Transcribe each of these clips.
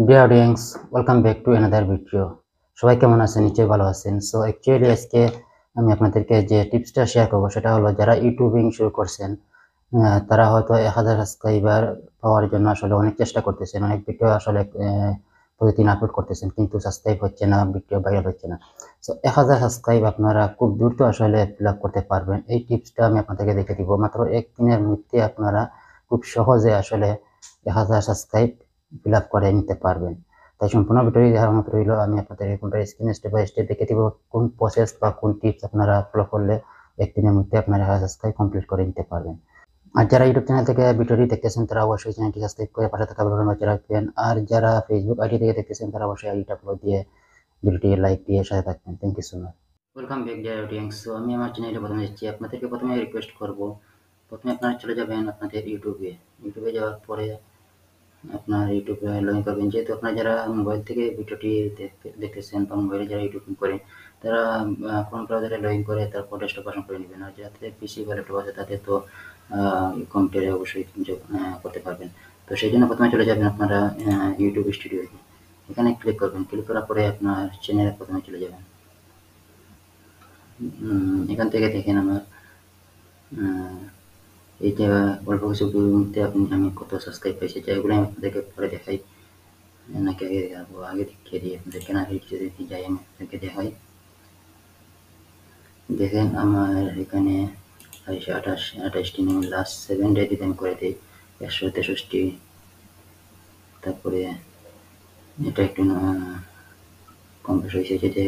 Dear audience, welcome back to another video. সবাই কেমন আছেন? নিশ্চয়ই ভালো আছেন। সো অ্যাকচুয়ালি আজকে আমি আপনাদেরকে যে টিপসটা শেয়ার করবো সেটা হলো, যারা ইউটিউবিং শুরু করছেন তারা হয়তো 1000 সাবস্ক্রাইবার পাওয়ার জন্য আসলে অনেক চেষ্টা করতেছেন, অনেক ভিডিও আসলে প্রতিদিন আপলোড করতেছেন, কিন্তু সাবস্ক্রাইব হচ্ছে না, ভিডিও ভাইরাল হচ্ছে না। সো 1000 সাবস্ক্রাইব আপনারা খুব দ্রুত আসলে ফিল আপ করতে পারবেন। এই টিপসটা আমি আপনাদেরকে দেখে দিব। মাত্র একদিনের মধ্যে আপনারা খুব সহজে আসলে 1000 সাবস্ক্রাইব ফিল আপ করে নিতে পারবেন। তাই সম্পূর্ণ ভিডিওটি দেখার মতো রইল। আমি আপনাদের কম্পিউটার স্ক্রিনে স্টেপ বাই স্টেপ দেখে দিব কোন প্রসেস বা কোন টিপস আপনারা ফলো করলে একদিনের মধ্যে আপনারা 1000 সাবস্ক্রাইব কমপ্লিট করে নিতে পারবেন। আর যারা ইউটিউব চ্যানেল থেকে ভিডিওটি দেখতেছেন তারা অবশ্যই চ্যানেলটি সাবস্ক্রাইব করে পাশে থাকা বেল বাটন বাজিয়ে রাখবেন। আর যারা ফেসবুক আইডি থেকে দেখতেছেন তারা অবশ্যই আইডিটা ফলো দিয়ে ভিডিওটি লাইক দিয়ে সাথে থাকবেন। Thank you so much. Welcome back dear audience. So আমি আমার চ্যানেলে প্রথমে যাচ্ছি, আপনাদেরকে প্রথমে রিকোয়েস্ট করব, প্রথমে আপনারা চলে যাবেন আপনাদের ইউটিউবে যাওয়ার পরে আপনার ইউটিউবে লগ ইন করবেন। যেহেতু আপনারা যারা মোবাইল থেকে ভিডিওটি দেখতেছেন বা মোবাইলে যারা ইউটিউবিং করেন তারা ক্রোম ব্রাউজারে লগ ইন করে তারপর ডেস্কটপ ভার্সন করে নেবেন। আর যাদের পিসি বা ল্যাপটপ আছে তাদের তো কম্পিউটারে অবশ্যই করতে পারবেন। তো সেই জন্য প্রথমে চলে যাবেন আপনারা ইউটিউব স্টুডিও, এখানে ক্লিক করবেন। ক্লিক করার পরে আপনার চ্যানেলে প্রথমে চলে যাবেন। এখান থেকে দেখেন আমার এইটা অল্প কিছু মধ্যে আমি কত সাবস্ক্রাইব পেয়েছি, যেগুলো আমি আপনাদেরকে পরে দেখাই, নাকি আগে দেখাবো? আগে দেখিয়ে দিই আপনাদেরকে, না যদি যাই আমি আপনাদেরকে দেখাই। দেখেন আমার এখানে 28টি নেই, লাস্ট 7 ডে যদি আমি করে দিই 163। তারপরে এটা একটু কম বেশি হয়েছে যে,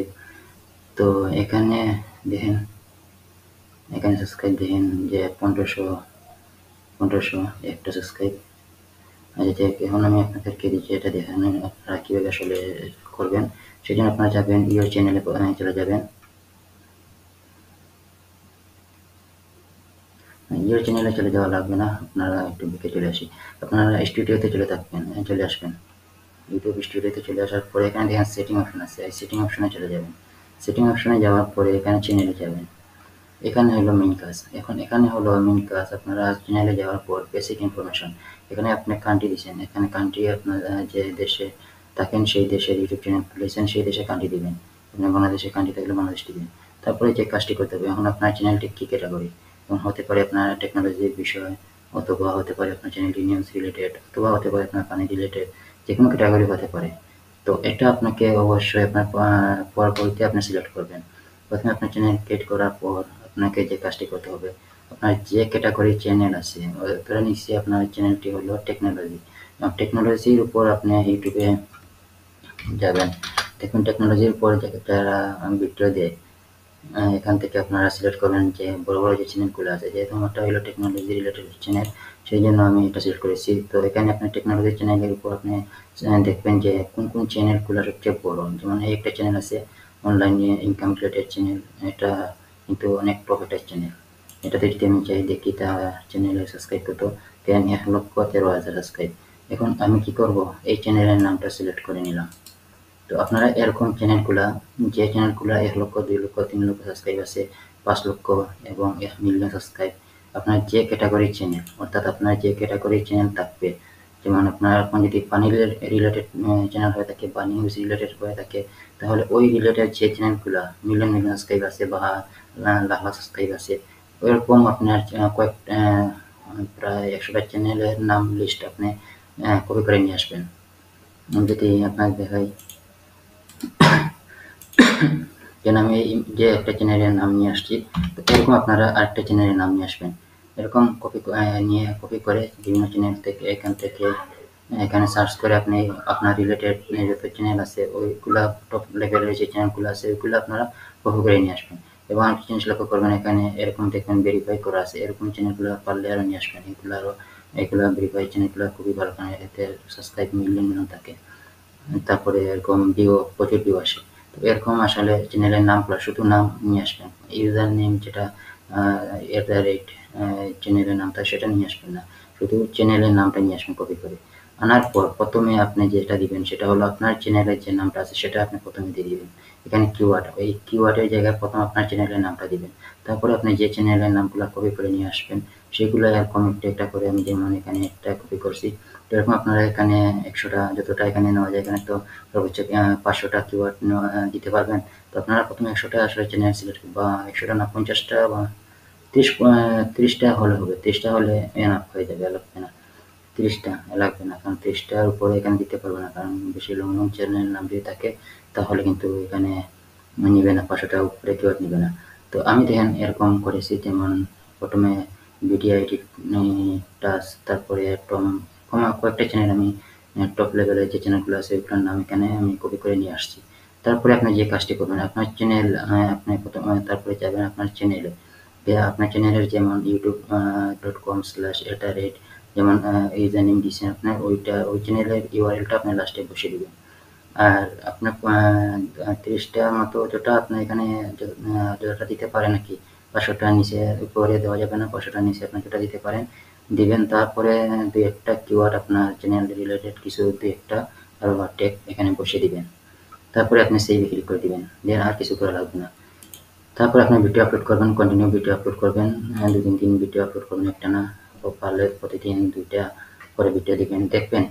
তো এখানে দেখেন, এখানে সাবস্ক্রাইব দেখেন যে 1500 একটা সাবস্ক্রাইব। আচ্ছা, এখন আমি আপনাদেরকে দিচ্ছি এটা দেখেন আপনারা কীভাবে আসলে করবেন। সেই জন্য আপনারা যাবেন ইউর চ্যানেলে চলে যাবেন। ইউর চ্যানেলে চলে যাওয়া লাগবে না, আপনারা একটু বুকে চলে আসি, আপনারা স্টুডিওতে চলে আসবেন। ইউটিউব স্টুডিওতে চলে আসার পরে এখানে দেখেন সেটিং অপশন আছে, এই সেটিং অপশনে চলে যাবেন। সেটিং অপশনে যাওয়ার পরে এখানে চ্যানেলে যাবেন। এখানে হলো মেইন কাজ। এখানে হলো মেইন কাজ, আপনারা চ্যানেলে যাওয়ার পর বেসিক ইনফরমেশন, এখানে আপনি কান্ট্রি দিচ্ছেন, এখানে কান্ট্রি আপনারা যে দেশে থাকেন সেই দেশের ইউটিউব চ্যানেল খুলেছেন সেই দেশে কান্ট্রি দিবেন। আপনি বাংলাদেশে কান্ট্রি থাকলে বাংলাদেশ দিবেন। তারপরে যে কাজটি করতে হবে, এখন আপনার চ্যানেলটি কী ক্যাটাগরি, এবং হতে পারে আপনার টেকনোলজির বিষয়, অথবা হতে পারে আপনার চ্যানেলটি নিউজ রিলেটেড, অথবা হতে পারে আপনার পানি রিলেটেড, যে কোনো ক্যাটাগরি হতে পারে। তো এটা আপনাকে অবশ্যই আপনার পরবর্তীতে আপনি সিলেক্ট করবেন। প্রথমে আপনার চ্যানেল ক্রিয়েট করার পর আপনাকে যে কাজটি করতে হবে, আপনার যে ক্যাটাগরি চ্যানেল আছে, ধরে নিচ্ছি আপনার চ্যানেলটি হলো টেকনোলজি, এবং টেকনোলজির উপর আপনি ইউটিউবে যাবেন। দেখুন টেকনোলজির উপর যারা ভিডিও দেয়, এখান থেকে আপনারা সিলেক্ট করবেন যে বড় বড় যে চ্যানেলগুলো আছে। যেহেতু আমারটা হলো টেকনোলজি রিলেটেড চ্যানেল, সেই জন্য আমি এটা সিলেক্ট করেছি। তো এখানে আপনি টেকনোলজি চ্যানেলের উপর আপনি দেখবেন যে কোন কোন চ্যানেলগুলো সবচেয়ে বড়। যেমন এই একটা চ্যানেল আছে অনলাইনে ইনকাম রিলেটেড চ্যানেল, এটা কিন্তু অনেক প্রফিটের চ্যানেল। এটাতে যদি আমি চাই দেখি তার চ্যানেলে সাবস্ক্রাইব কত, দেন 1,13,000 সাবস্ক্রাইব। এখন আমি কি করব, এই চ্যানেলের নামটা সিলেক্ট করে নিলাম। তো আপনারা এরকম চ্যানেলগুলা, যে চ্যানেলগুলা 1 লক্ষ, 2 লক্ষ, 3 লক্ষ সাবস্ক্রাইব আছে, 5 লক্ষ এবং 1 মিলিয়ন সাবস্ক্রাইব, আপনার যে ক্যাটাগরির চ্যানেল, অর্থাৎ আপনার যে ক্যাটাগরির চ্যানেল থাকবে, যেমন আপনার এখন যদি পানি রিলেটেড চ্যানেল হয়ে থাকে বা নিউজ রিলেটেড হয়ে থাকে, তাহলে ওই রিলেটেড যে চ্যানেলগুলা মিলিয়ন মিলিয়ন সাবস্ক্রাইব আছে বা লাখ লাখ সাবস্ক্রাইব আছে, ওইরকম আপনার প্রায় 100টা চ্যানেলের নাম লিস্ট আপনি কপি করে নিয়ে আসবেন। যদি আপনাকে দেখাই, যেন আমি যে একটা চ্যানেলের নাম নিয়ে আসছি, তো এরকম আপনারা আরেকটা চ্যানেলের নাম নিয়ে আসবেন। এরকম কপি করে বিভিন্ন চ্যানেল থেকে এখানে সার্চ করে আপনি আপনার রিলেটেড যত চ্যানেল আছে ওইগুলা, টপ লেভেলের যে চ্যানেলগুলো আছে ওইগুলো আপনারা কপি করে নিয়ে আসবেন। এবং একটা জিনিস লক্ষ্য করবেন, এখানে এরকম দেখবেন ভেরিফাই করা আছে, এরকম চ্যানেলগুলো পারলে আরও নিয়ে আসবেন। এগুলো ভেরিফাই চ্যানেলগুলো খুবই ভালো, কারণ এতে সাবস্ক্রাইব মিলিয়ন মিলিয়ন থাকে। তারপরে এরকম প্রচুর ভিউ আসে। তো এরকম আসলে চ্যানেলের নামগুলো শুধু নাম নিয়ে আসবেন, ইউজার নেম যেটা চ্যানেলের নামটা সেটা নিয়ে আসবেন না, শুধু চ্যানেলের নামটা নিয়ে আসবেন কপি করে। আনার পর প্রথমে আপনি যেটা দিবেন সেটা হলো আপনার চ্যানেলের যে নামটা আছে সেটা আপনি প্রথমে দিয়ে দিবেন। এখানে কিওয়ার্ড, এই কিওয়ার্ডের জায়গায় প্রথম আপনার চ্যানেলের নামটা দিবেন। তারপরে আপনি যে চ্যানেলের নামগুলো কপি করে নিয়ে আসবেন সেগুলো এরকম একটা একটা করে, আমি যেমন এখানে একটা কপি করছি, তো এরকম আপনারা এখানে 100টা যতটা এখানে নেওয়া যায়, এখানে তো সর্বোচ্চ 500টা কিওয়ার্ড দিতে পারবেন। তো আপনারা প্রথমে 100টা আসলে চ্যানেল সিলেক্ট বা 100টা না 50টা বা 30টা হলে হবে। 30টা হলে এনাফ হয়ে যাবে, লাগবে না 30টা লাগবে না, কারণ 30টার উপরে এখানে দিতে পারবে না, কারণ বেশি লং লং চ্যানেল নাম যদি থাকে তাহলে কিন্তু এখানে নিবে না, 500টার উপরে কিওয়ার্ড নিবে না। তো আমি দেখেন এরকম করেছি, যেমন প্রথমে ভিডিও এডিট টাস্ক, তারপরে কয়েকটা চ্যানেল আমি টপ লেভেলের যে চ্যানেলগুলো আছে ওগুলোর নাম এখানে আমি কপি করে নিয়ে আসছি। তারপরে আপনি যে কাজটি করবেন, আপনার চ্যানেল আপনি তারপরে যাবেন আপনার চ্যানেলে, আপনার চ্যানেলের যেমন youtube.com/@, যেমন ইউজার নেম দিয়েছেন আপনার, ওই চ্যানেলের ইউআরএলটা আপনি লাস্টে বসিয়ে দিবেন। আর আপনার 30টা মতো যতটা আপনি এখানে যতটা দিতে পারেন আর কি, 500টার নিচে উপরে দেওয়া যাবে না, 500টার নিচে আপনি যেটা দিতে পারেন দিবেন। তারপরে দুই একটা কিওয়ার্ড আপনার চ্যানেল রিলেটেড কিছু দুই একটা আর ট্যাগ এখানে বসিয়ে দিবেন। তারপরে আপনি সেভে ক্লিক করে দিবেন, দেন আর কিছু করা লাগবে না। তারপর আপনি ভিডিও আপলোড করবেন, কন্টিনিউ ভিডিও আপলোড করবেন, 2-3 ভিডিও আপলোড করবেন, একটা না, পারলে প্রতিদিন 2টা করে ভিডিও দিবেন। দেখবেন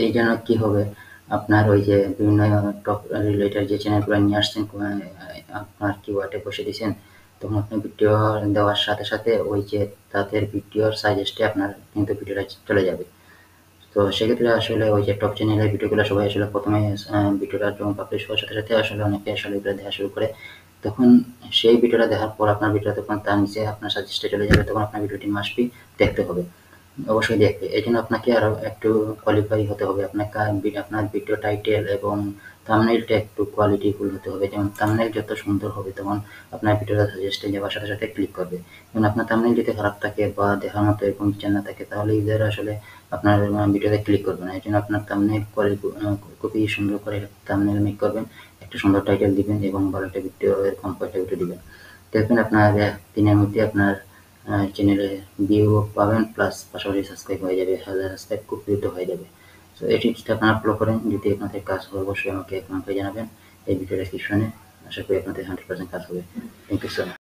এই জন্য কি হবে, আপনার ওই যে বিভিন্ন টপ রিলেটেড যে চ্যানেলগুলো নিয়ে আসছেন আপনার কিওয়ার্ডে বসে দিয়েছেন, তখন আপনি ভিডিও দেওয়ার সাথে সাথে ওই যে তাদের ভিডিওর সাজেস্টে আপনার কিন্তু ভিডিওটা চলে যাবে। তো সেক্ষেত্রে আসলে ওই যে টপ চ্যানেলের ভিডিওগুলো সবাই আসলে প্রথমে ভিডিওটা যখন পাবলিশ হওয়ার সাথে সাথে আসলে অনেকে আসলে এগুলো দেখা শুরু করে। তখন সেই ভিডিওটা দেখার পর আপনার ভিডিওটা তখন তার নিচে আপনার সাজেস্টে চলে যাবে, তখন আপনার ভিডিওটি মাস্ট বি দেখতে হবে, অবশ্যই দেখবে। এই জন্য আপনাকে আরও একটু কোয়ালিফাই হতে হবে, আপনার ভিডিও টাইটেল এবং থাম্বনেইলটা একটু কোয়ালিটিফুল হতে হবে। যেমন থাম্বনেইল যত সুন্দর হবে তখন আপনার ভিডিওটা সাজেস্টে যাওয়ার সাথে সাথে ক্লিক করবে। যেমন আপনার থাম্বনেইল যদি খারাপ থাকে বা দেখার মতো এরকম কিছু না থাকে তাহলে ইউজার আসলে আপনার ভিডিওতে ক্লিক করবে না। এই জন্য আপনার থাম্বনেইল খুবই সুন্দর করে থাম্বনেইল মেক করবেন, একটা সুন্দর টাইটেল দিবেন এবং ভালো একটা ভিডিও এরকম কয়েকটা ভিডিও দিবেন। দেখবেন আপনার দিনের মধ্যে আপনার চ্যানেলে ভিউ পাবেন, প্লাস পাশাপাশি সাবস্ক্রাইব হয়ে যাবে, 1000 সাবস্ক্রাইব খুব দ্রুত হয়ে যাবে। সো এই টিপসটা আপনারা ফলো করেন, যদি আপনাদের কাজ হয় অবশ্যই আমাকে কমেন্টে জানাবেন এই ভিডিও ডেসক্রিপশনে। আশা করি আপনাদের 100% কাজ হবে। Thank you so much.